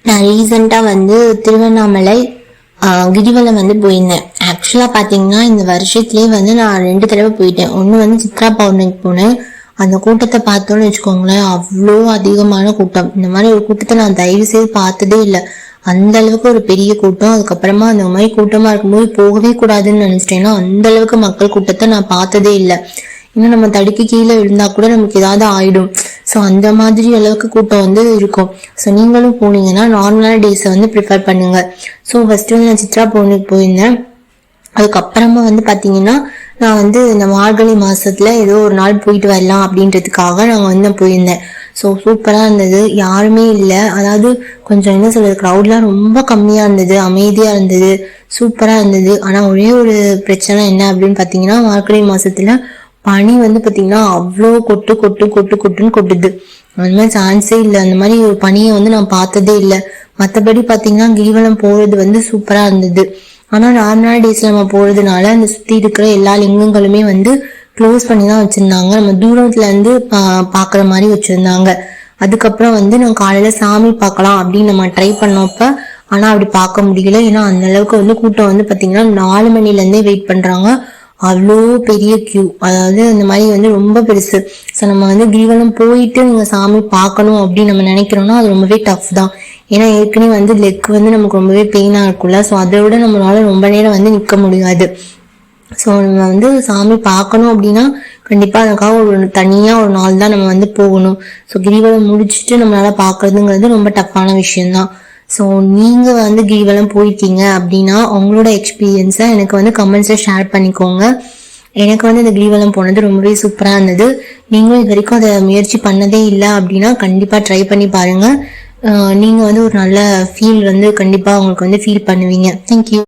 நான் ரீசெண்டாக வந்து திருவண்ணாமலை கிரிவலம் வந்து போயிருந்தேன். ஆக்சுவலாக பார்த்தீங்கன்னா இந்த வருஷத்துலேயே வந்து நான் 2 தடவை போயிட்டேன். ஒன்று வந்து சித்ரா பௌர்ணமிக்கு போனேன். அந்த கூட்டத்தை பார்த்தோன்னு வச்சுக்கோங்களேன், அவ்வளோ அதிகமான கூட்டம். இந்த மாதிரி ஒரு கூட்டத்தை நான் தயவு செய்து பார்த்ததே இல்லை. அந்த அளவுக்கு ஒரு பெரிய கூட்டம். அதுக்கப்புறமா அந்த மாதிரி கூட்டமாக இருக்கும்போது போகவே கூடாதுன்னு நினச்சிட்டேன்னா அந்த அளவுக்கு மக்கள் கூட்டத்தை நான் பார்த்ததே இல்லை. இன்னும் நம்ம தடுக்கி கீழே விழுந்தா கூட நமக்கு ஏதாவது ஆயிடும். ஸோ அந்த மாதிரி அளவுக்கு கூட்டம் வந்து இருக்கும். ஸோ நீங்களும் போனீங்கன்னா நார்மலான டேஸை வந்து ப்ரிஃபர் பண்ணுங்க. ஸோ ஃபர்ஸ்ட் வந்து நான் சித்ரா பௌர்ணமிக்கு போயிருந்தேன். அதுக்கப்புறமா வந்து பார்த்தீங்கன்னா நான் வந்து இந்த மார்கழி மாசத்துல ஏதோ ஒரு நாள் போயிட்டு வரலாம் அப்படின்றதுக்காக நாங்கள் வந்து போயிருந்தேன். ஸோ சூப்பராக இருந்தது. யாருமே இல்லை, அதாவது கொஞ்சம் என்ன சொல்றது, க்ரௌட்லாம் ரொம்ப கம்மியாக இருந்தது, அமைதியாக இருந்தது, சூப்பராக இருந்தது. ஆனால் ஒரே ஒரு பிரச்சனை என்ன அப்படின்னு பார்த்தீங்கன்னா, மார்கழி மாசத்துல பனி வந்து பார்த்தீங்கன்னா அவ்வளோ கொட்டு கொட்டு கொட்டு கொட்டுன்னு கொட்டுது. அந்த மாதிரி சான்ஸே இல்லை. அந்த மாதிரி ஒரு பனியை வந்து நான் பார்த்ததே இல்லை. மற்றபடி பார்த்தீங்கன்னா கிரிவலம் போகிறது வந்து சூப்பராக இருந்தது. ஆனால் நார்மலான டேஸில் நம்ம போகிறதுனால அந்த சுற்றி இருக்கிற எல்லா லிங்கங்களுமே வந்து க்ளோஸ் பண்ணி தான் வச்சுருந்தாங்க. நம்ம தூரத்துலேருந்து பார்க்குற மாதிரி வச்சுருந்தாங்க. அதுக்கப்புறம் வந்து நான் காலையில் சாமி பார்க்கலாம் அப்படின்னு நம்ம ட்ரை பண்ணப்ப ஆனால் அப்படி பார்க்க முடியல. ஏன்னா அந்த அளவுக்கு வந்து கூட்டம் வந்து பார்த்தீங்கன்னா 4 மணிலேருந்தே வெயிட் பண்ணுறாங்க. அவ்வளோ பெரிய கியூ, அதாவது இந்த மாதிரி வந்து ரொம்ப பெருசு. ஸோ நம்ம வந்து கிரிவலம் போயிட்டு நீங்கள் சாமி பார்க்கணும் அப்படின்னு நம்ம நினைக்கிறோம்னா அது ரொம்பவே டஃப் தான். ஏன்னா ஏற்கனவே வந்து லெக் வந்து நமக்கு ரொம்பவே பெயினாக இருக்கும்ல. ஸோ அதை விட நம்மளால ரொம்ப நேரம் வந்து நிற்க முடியாது. ஸோ நம்ம வந்து சாமி பார்க்கணும் அப்படின்னா கண்டிப்பாக அதுக்காக ஒரு தனியாக ஒரு நாள் தான் நம்ம வந்து போகணும். ஸோ கிரிவலம் முடிச்சுட்டு நம்மளால பார்க்கறதுங்கிறது ரொம்ப டஃப்பான விஷயம்தான். ஸோ நீங்கள் வந்து கிரிவலம் போயிருக்கீங்க அப்படின்னா உங்களோட எக்ஸ்பீரியன்ஸை எனக்கு வந்து கமெண்ட்ஸில் ஷேர் பண்ணிக்கோங்க. எனக்கு வந்து இந்த கிரிவலம் போனது ரொம்பவே சூப்பராக இருந்தது. நீங்களும் இது வரைக்கும் அதை முயற்சி பண்ணதே இல்லை அப்படின்னா கண்டிப்பாக ட்ரை பண்ணி பாருங்கள். நீங்கள் வந்து ஒரு நல்ல ஃபீல் வந்து கண்டிப்பாக உங்களுக்கு வந்து ஃபீல் பண்ணுவீங்க. தேங்க்யூ.